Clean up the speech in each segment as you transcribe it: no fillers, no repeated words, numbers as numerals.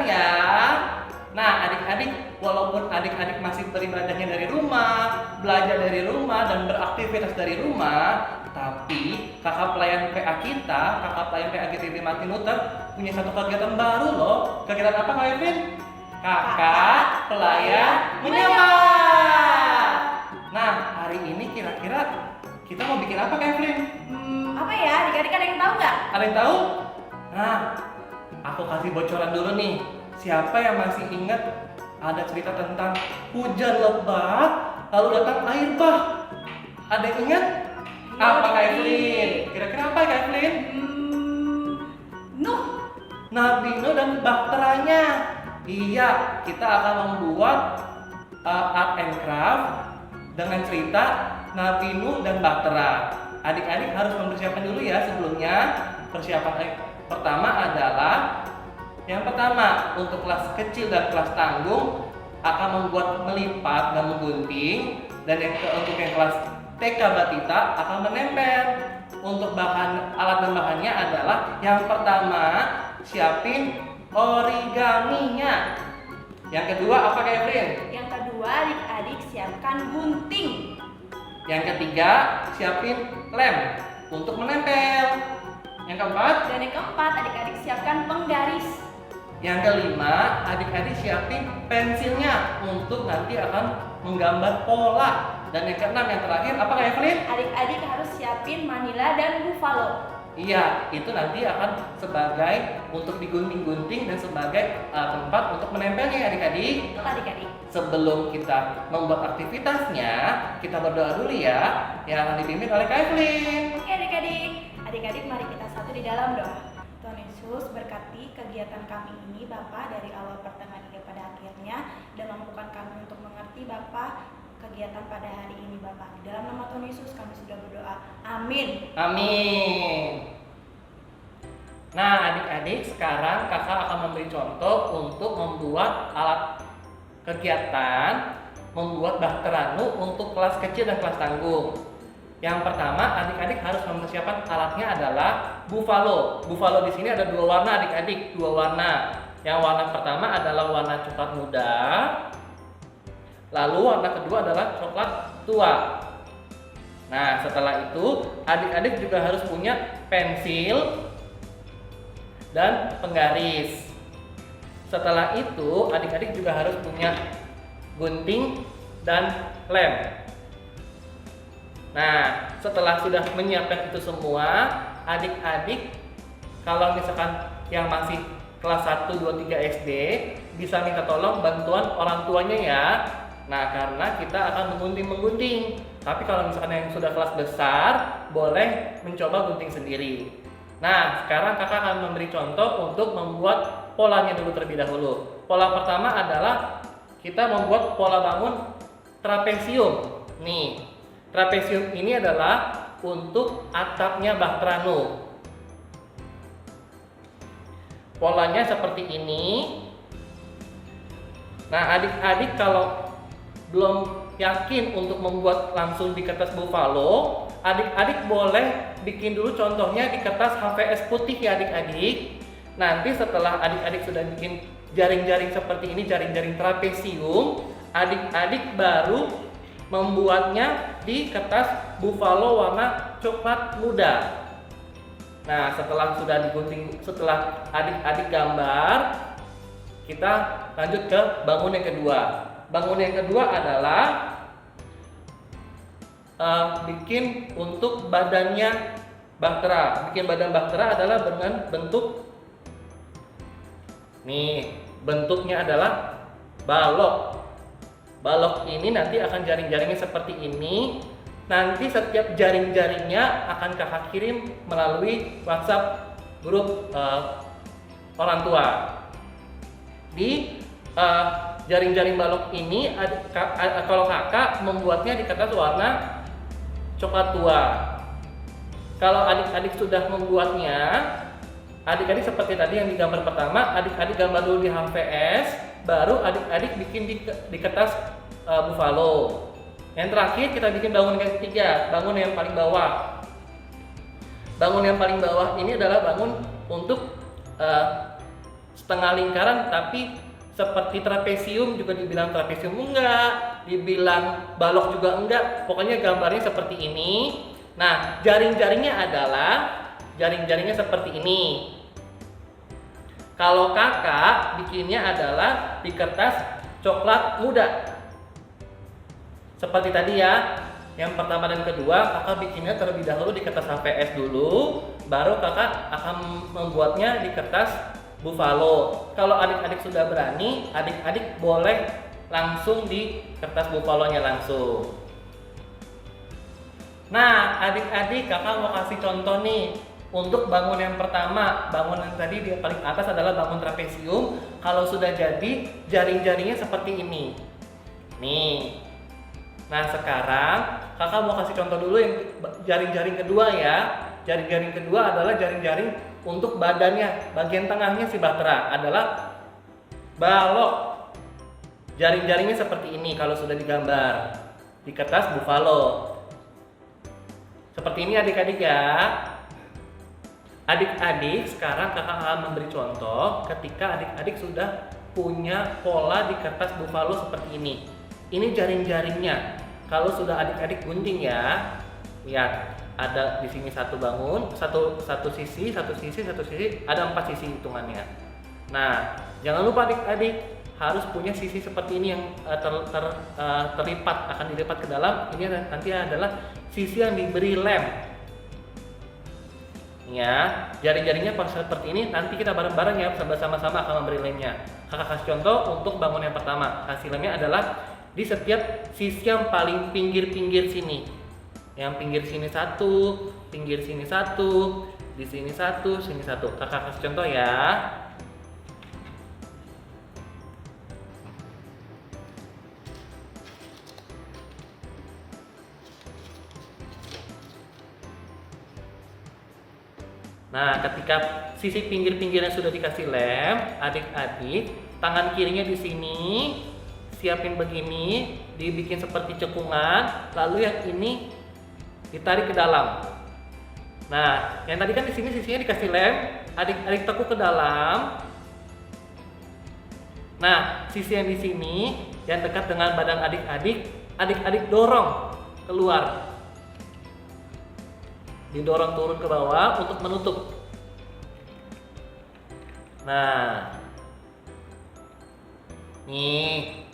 ya. Nah, adik-adik, walaupun adik-adik masih beribadahnya dari rumah, belajar dari rumah, dan beraktivitas dari rumah, tapi kakak pelayan PA kita, kakak pelayan PA GTB Martin Luther punya satu kegiatan baru loh. Kegiatan apa Kak Evelyn? Kakak pelayan menyapa. Nah, hari ini kira-kira kita mau bikin apa Kak Evelyn? Apa ya? Adik-adik ada yang tahu nggak? Ada yang tahu? Nah, aku kasih bocoran dulu nih. Siapa yang masih ingat ada cerita tentang hujan lebat lalu datang air bah? Ada yang ingat? Apa Kak Evelyn? Kira-kira apa Kak Evelyn? Nuh. Nabi Nuh dan bahteranya. Iya, kita akan membuat art and craft dengan cerita Nabi Nuh dan bahtera. Adik-adik harus mempersiapkan dulu ya sebelumnya. Persiapan pertama adalah yang pertama, untuk kelas kecil dan kelas tanggung akan membuat melipat dan menggunting, dan untuk yang kelas TK Batita akan menempel. Untuk alat dan bahannya adalah yang pertama, siapin origaminya. Yang kedua apa Kak Evelyn? Yang kedua, adik-adik siapkan gunting. Yang ketiga, siapin lem untuk menempel. Yang keempat, Dan yang keempat, adik-adik siapkan penggaris. yang kelima, adik-adik siapin pensilnya untuk nanti akan menggambar pola. Dan yang keenam, yang terakhir, apa Kak Evelyn? Adik-adik harus siapin manila dan buffalo. Iya, itu nanti akan sebagai untuk digunting-gunting dan sebagai tempat untuk menempelnya ya adik-adik. Betul adik-adik. Sebelum kita membuat aktivitasnya, kita berdoa dulu ya, yang akan dipimpin oleh Kak Evelyn. Oke adik-adik. Adik-adik mari kita satu di dalam doa. Tuhan Yesus berkati kegiatan kami ini Bapa dari awal pertengahan hingga pada akhirnya, dan mampukan kami untuk mengerti Bapa kegiatan pada hari ini Bapa. Di dalam nama Tuhan Yesus kami sudah berdoa. Amin. Amin. Nah adik-adik, sekarang kakak akan memberi contoh untuk membuat alat kegiatan membuat bahtera Nuh untuk kelas kecil dan kelas tanggung. Yang pertama, adik-adik harus mempersiapkan alatnya adalah buffalo. Buffalo di sini ada dua warna adik-adik, dua warna. Yang warna pertama adalah warna coklat muda. Lalu warna kedua adalah coklat tua. Nah, setelah itu adik-adik juga harus punya pensil dan penggaris. Setelah itu adik-adik juga harus punya gunting dan lem. Nah, setelah sudah menyiapkan itu semua, adik-adik kalau misalkan yang masih kelas 1, 2, 3 SD bisa minta tolong bantuan orang tuanya ya. Nah, karena kita akan menggunting. Tapi kalau misalkan yang sudah kelas besar, boleh mencoba gunting sendiri. Nah, sekarang kakak akan memberi contoh untuk membuat polanya dulu terlebih dahulu. Pola pertama adalah kita membuat pola bangun trapesium. Nih, trapesium ini adalah untuk atapnya bahtera Nuh. Polanya seperti ini. Nah, adik-adik kalau belum yakin untuk membuat langsung di kertas buffalo, adik-adik boleh bikin dulu contohnya di kertas HVS putih ya adik-adik. Nanti setelah adik-adik sudah bikin jaring-jaring seperti ini, jaring-jaring trapesium, adik-adik baru membuatnya di kertas buffalo warna coklat muda. Nah, setelah sudah digunting, setelah adik-adik gambar, kita lanjut ke bangun yang kedua. Bangun yang kedua adalah bikin untuk badannya bahtera. Bikin badan bahtera adalah dengan bentuk nih, bentuknya adalah balok. Balok ini nanti akan jaring-jaringnya seperti ini. Nanti setiap jaring-jaringnya akan kakak kirim melalui WhatsApp grup orang tua. Di jaring-jaring balok ini kalau kakak membuatnya di kertas warna coklat tua. Kalau adik-adik sudah membuatnya, adik-adik seperti tadi yang di gambar pertama, adik-adik gambar dulu di HVS, baru adik-adik bikin di kertas buffalo. Yang terakhir kita bikin bangun yang ketiga, bangun yang paling bawah. Bangun yang paling bawah ini adalah bangun untuk setengah lingkaran tapi seperti trapesium, juga dibilang trapesium enggak, dibilang balok juga enggak, pokoknya gambarnya seperti ini. Nah, jaring-jaringnya seperti ini. Kalau kakak bikinnya adalah di kertas coklat muda. Seperti tadi ya, yang pertama dan kedua kakak bikinnya terlebih dahulu di kertas HVS dulu, baru kakak akan membuatnya di kertas buffalo. Kalau adik-adik sudah berani, adik-adik boleh langsung di kertas buffalo-nya langsung. Nah, adik-adik kakak mau kasih contoh nih. Untuk bangun yang pertama, bangun yang tadi di paling atas adalah bangun trapesium. Kalau sudah jadi, jaring-jaringnya seperti ini. Nih. Nah, sekarang kakak mau kasih contoh dulu yang jaring-jaring kedua ya. Jaring-jaring kedua adalah jaring-jaring untuk badannya. Bagian tengahnya si bahtera adalah balok. Jaring-jaringnya seperti ini kalau sudah digambar di kertas buffalo. Seperti ini adik-adik ya. Adik-adik, sekarang kakak akan memberi contoh ketika adik-adik sudah punya pola di kertas buffalo seperti ini. Ini jaring-jaringnya. Kalau sudah adik-adik gunting ya, lihat ada di sini satu bangun, satu sisi, ada 4 sisi hitungannya. Nah, jangan lupa adik-adik harus punya sisi seperti ini yang terlipat, akan dilipat ke dalam. Ini nanti adalah sisi yang diberi lem. Ya, jaring-jaringnya seperti ini. Nanti kita bareng-bareng ya, sama-sama akan memberi lemnya. Kakak kasih contoh untuk bangun yang pertama. Hasil lemnya adalah di setiap sisi yang paling pinggir-pinggir sini. Yang pinggir sini satu, pinggir sini satu, di sini satu, sini satu. Kakak kasih contoh ya. Nah, ketika sisi pinggir-pinggirnya sudah dikasih lem, adik-adik tangan kirinya di sini siapin begini, dibikin seperti cekungan, lalu yang ini ditarik ke dalam. Nah, yang tadi kan di sini sisinya dikasih lem, adik-adik tekuk ke dalam. Nah, sisi yang di sini yang dekat dengan badan adik-adik, adik-adik dorong keluar. Didorong turun ke bawah untuk menutup. Nah, nih,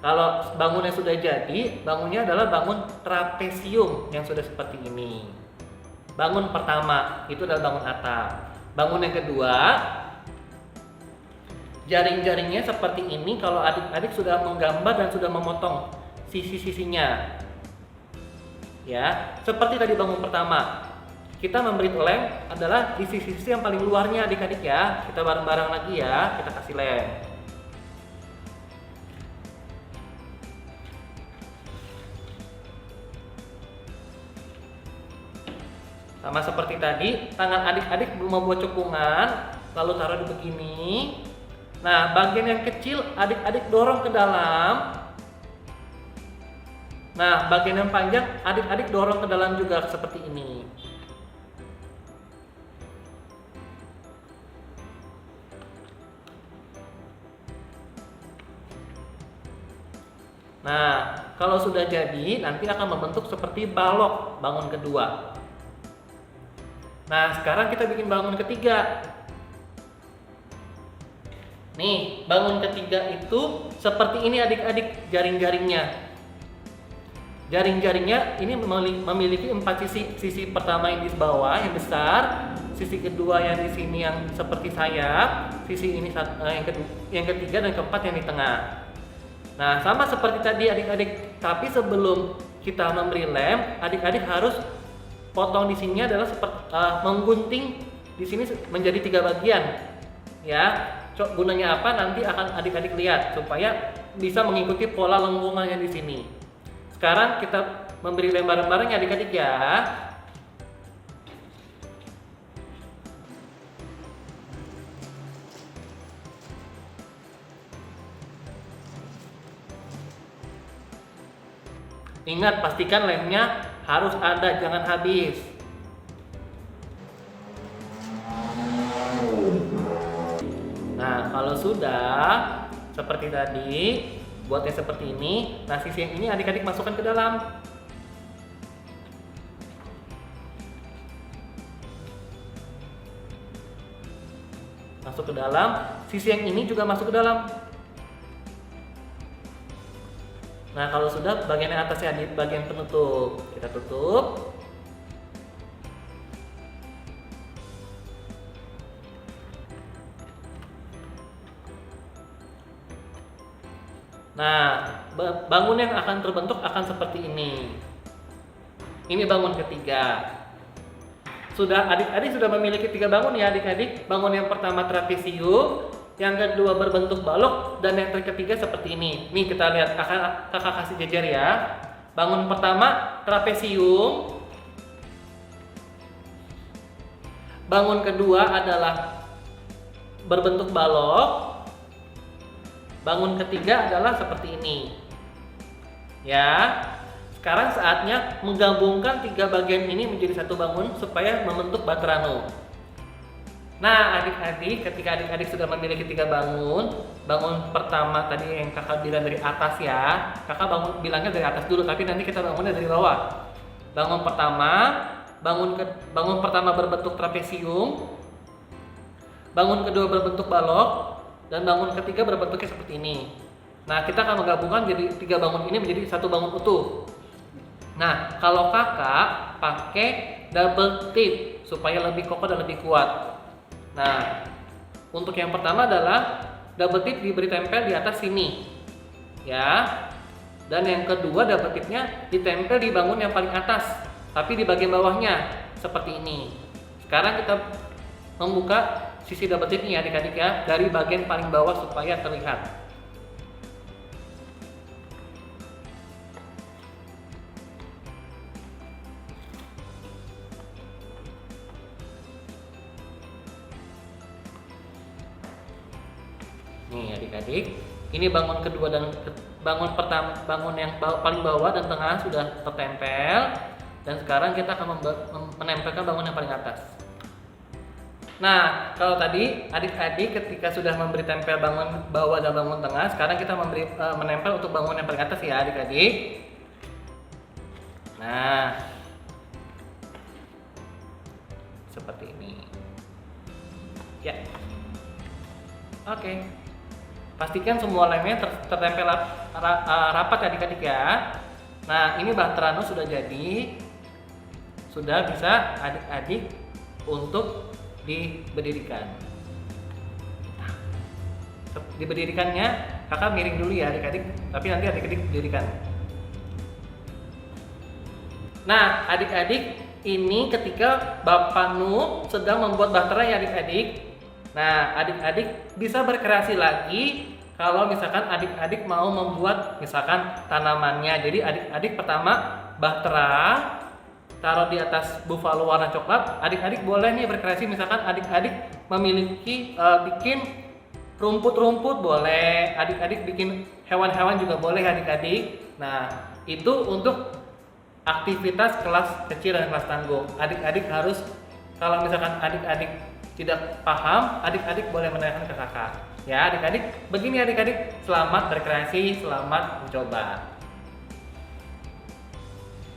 kalau bangunnya sudah jadi, bangunnya adalah bangun trapesium yang sudah seperti ini. Bangun pertama itu adalah bangun atap. Bangun yang kedua, jaring-jaringnya seperti ini. Kalau adik-adik sudah menggambar dan sudah memotong sisi-sisinya. Ya, seperti tadi bangun pertama, kita memberi lem adalah di sisi-sisi yang paling luarnya adik-adik ya. Kita bareng-bareng lagi ya, kita kasih lem. Sama seperti tadi, tangan adik-adik belum membuat cekungan, lalu taruh di begini. Nah, bagian yang kecil adik-adik dorong ke dalam. Nah, bagian yang panjang adik-adik dorong ke dalam juga seperti ini. Nah, kalau sudah jadi nanti akan membentuk seperti balok bangun kedua. Nah, sekarang kita bikin bangun ketiga. Nih, bangun ketiga itu seperti ini adik-adik jaring-jaringnya. Jaring-jaringnya ini memiliki 4 sisi. Sisi pertama yang di bawah yang besar, sisi kedua yang di sini yang seperti sayap, sisi ini yang ketiga dan keempat yang di tengah. Nah, sama seperti tadi adik-adik, tapi sebelum kita memberi lem, adik-adik harus potong di sini adalah seperti menggunting di sini menjadi 3 bagian. Ya, gunanya apa nanti akan adik-adik lihat supaya bisa mengikuti pola lengkungannya di sini. Sekarang kita memberi lem bareng-bareng ya adik-adik ya. Ingat, pastikan lemnya harus ada, jangan habis. sudah seperti tadi, buatnya seperti ini. Nah, sisi yang ini adik-adik masukkan ke dalam. Masuk ke dalam, sisi yang ini juga masuk ke dalam. Nah, kalau sudah, bagian yang atasnya di bagian penutup, kita tutup. Nah, bangun yang akan terbentuk akan seperti ini. Ini bangun ketiga. Sudah, adik-adik sudah memiliki 3 bangun ya adik-adik. Bangun yang pertama trapesium, yang kedua berbentuk balok, dan yang ketiga seperti ini. Nih kita lihat, kakak kasih jejer ya. Bangun pertama trapesium. Bangun kedua adalah berbentuk balok. Bangun ketiga adalah seperti ini. Ya. Sekarang saatnya menggabungkan 3 bagian ini menjadi satu bangun supaya membentuk Batrano. Nah, adik-adik, ketika adik-adik sudah memiliki 3 bangun, bangun pertama tadi yang kakak bilang dari atas ya, kakak bilangnya dari atas dulu, tapi nanti kita bangunnya dari bawah. Bangun pertama, bangun pertama berbentuk trapesium, bangun kedua berbentuk balok, dan bangun ketiga berbentuknya seperti ini. Nah, kita akan menggabungkan jadi 3 bangun ini menjadi satu bangun utuh. Nah, kalau kakak pakai double tip supaya lebih kokoh dan lebih kuat. Nah, untuk yang pertama adalah double tip diberi tempel di atas sini, ya. Dan yang kedua double tipnya ditempel di bangun yang paling atas, tapi di bagian bawahnya seperti ini. Sekarang kita membuka sisi double tip ini ya adik-adik ya, dari bagian paling bawah supaya terlihat. Nih adik-adik, ini bangun kedua dan bangun pertama, bangun yang paling bawah dan tengah sudah tertempel, dan sekarang kita akan menempelkan bangun yang paling atas. Nah, kalau tadi adik-adik ketika sudah memberi tempel bangun bawah dan bangun tengah, sekarang kita menempel untuk bangun yang paling atas ya adik-adik. Nah, seperti ini. Ya. Oke. Pastikan semua lemnya tertempel rapat adik-adik ya. Nah, ini Batrano sudah jadi. Sudah bisa adik-adik untuk diberdirikan. Nah, diberdirikannya kakak miring dulu ya adik-adik, tapi nanti adik-adik didirikan. Nah, adik-adik, ini ketika Bapak Nu sedang membuat bahtera ya adik-adik. Nah, adik-adik bisa berkreasi lagi kalau misalkan adik-adik mau membuat misalkan tanamannya. Jadi adik-adik pertama bahtera taruh di atas buffalo warna coklat. Adik-adik boleh nih berkreasi, misalkan adik-adik memiliki bikin rumput-rumput boleh, adik-adik bikin hewan-hewan juga boleh adik-adik. Nah, itu untuk aktivitas kelas kecil dan kelas tanggung. Adik-adik harus, kalau misalkan adik-adik tidak paham, adik-adik boleh menanyakan ke kakak. Ya adik-adik, begini adik-adik, selamat berkreasi, selamat mencoba.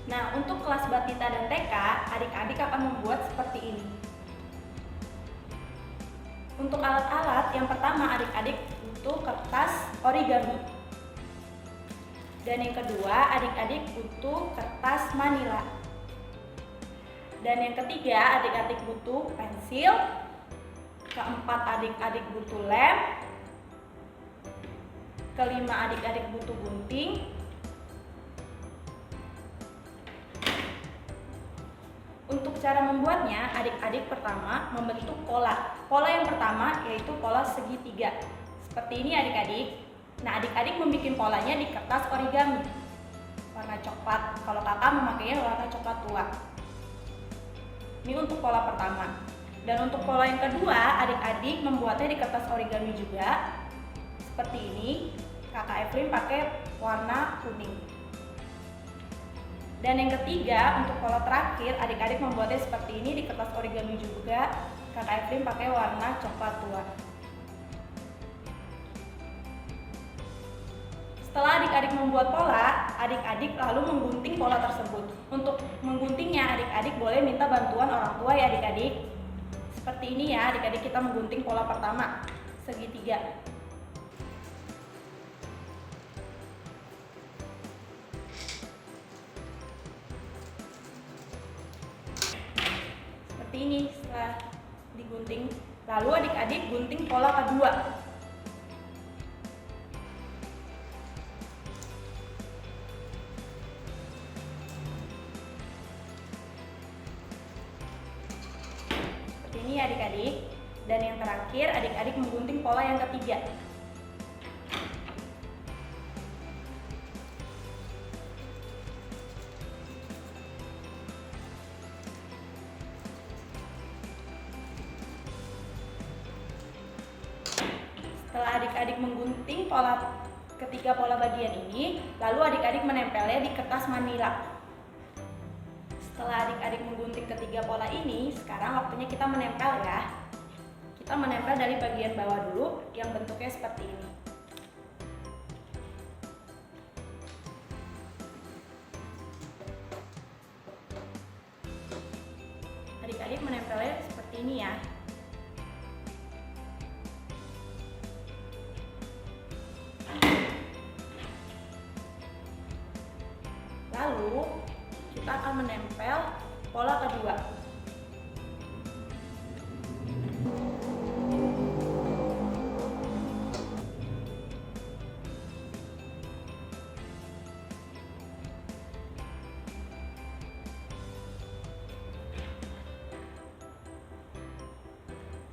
Nah, untuk kelas Batita dan TK, adik-adik akan membuat seperti ini. Untuk alat-alat, yang pertama adik-adik butuh kertas origami. Dan yang kedua, adik-adik butuh kertas manila. Dan yang ketiga, adik-adik butuh pensil. Keempat, adik-adik butuh lem. Kelima, adik-adik butuh gunting. Untuk cara membuatnya, adik-adik pertama membentuk pola. Pola yang pertama yaitu pola segitiga. Seperti ini adik-adik. Nah, adik-adik membuat polanya di kertas origami warna coklat. Kalau kakak memakainya warna coklat tua. Ini untuk pola pertama. Dan untuk pola yang kedua, adik-adik membuatnya di kertas origami juga. Seperti ini. Kakak Efrim pakai warna kuning. Dan yang ketiga, untuk pola terakhir, adik-adik membuatnya seperti ini di kertas origami juga. Kakak Efrim pakai warna coklat tua. Setelah adik-adik membuat pola, adik-adik lalu menggunting pola tersebut. Untuk mengguntingnya, adik-adik boleh minta bantuan orang tua ya adik-adik. Seperti ini ya adik-adik, kita menggunting pola pertama, segitiga. Seperti ini setelah digunting. Lalu adik-adik gunting pola kedua. Ini adik-adik, dan yang terakhir adik-adik menggunting pola yang ketiga. Setelah adik-adik menggunting ketiga pola bagian ini, lalu adik-adik menempelnya di kertas manila. Setelah adik-adik menggunting ketiga pola ini, sekarang waktunya kita menempel ya. Kita menempel dari bagian bawah dulu yang bentuknya seperti ini. Adik-adik menempelnya seperti ini ya. Lalu kita akan menempel pola kedua.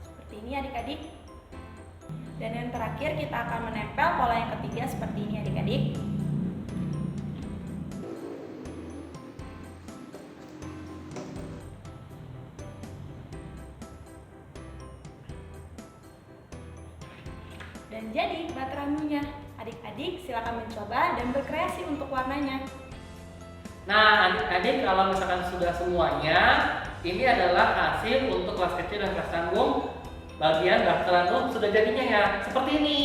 Seperti ini adik-adik. Dan yang terakhir kita akan menempel pola yang ketiga seperti ini adik-adik. Dan jadi baterannya. Adik-adik silakan mencoba dan berkreasi untuk warnanya. Nah, adik-adik kalau misalkan sudah semuanya, ini adalah hasil untuk kelas kecil dan kelas tanggung. Bagian daftaran sudah jadinya ya, seperti ini.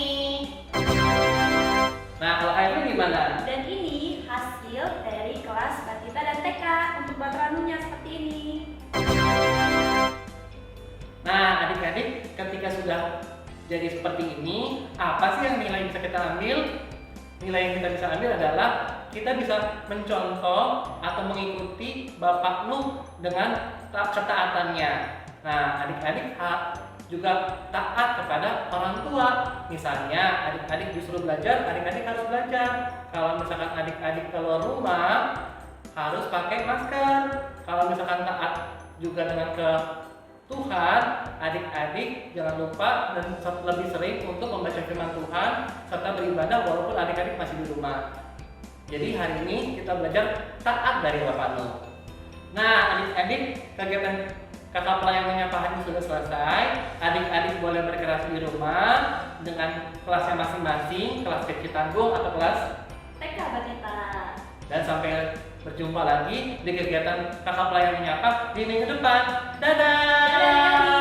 Nah, kalau Airly gimana? Dan ini hasil dari kelas Batita dan TK untuk baterannya seperti ini. Nah, adik-adik ketika sudah jadi seperti ini, apa sih yang nilai bisa kita ambil? Nilai yang kita bisa ambil adalah kita bisa mencontoh atau mengikuti Bapak Nuh dengan ketaatannya. Nah, adik-adik juga taat kepada orang tua. Misalnya, adik-adik disuruh belajar, adik-adik harus belajar. Kalau misalkan adik-adik keluar rumah, harus pakai masker. Kalau misalkan taat juga dengan ke Tuhan, adik-adik jangan lupa dan lebih sering untuk membaca firman Tuhan serta beribadah walaupun adik-adik masih di rumah. Jadi hari ini kita belajar taat dari Bapak Nuh. Nah, adik-adik, kegiatan kakak pelayan menyapa hari ini sudah selesai. Adik-adik boleh berkreasi di rumah dengan kelasnya masing-masing, kelas kecil tanggung atau kelas TK Batita. Dan sampai berjumpa lagi di kegiatan kakak pelayan menyapa di minggu depan. Dadah! Dadah!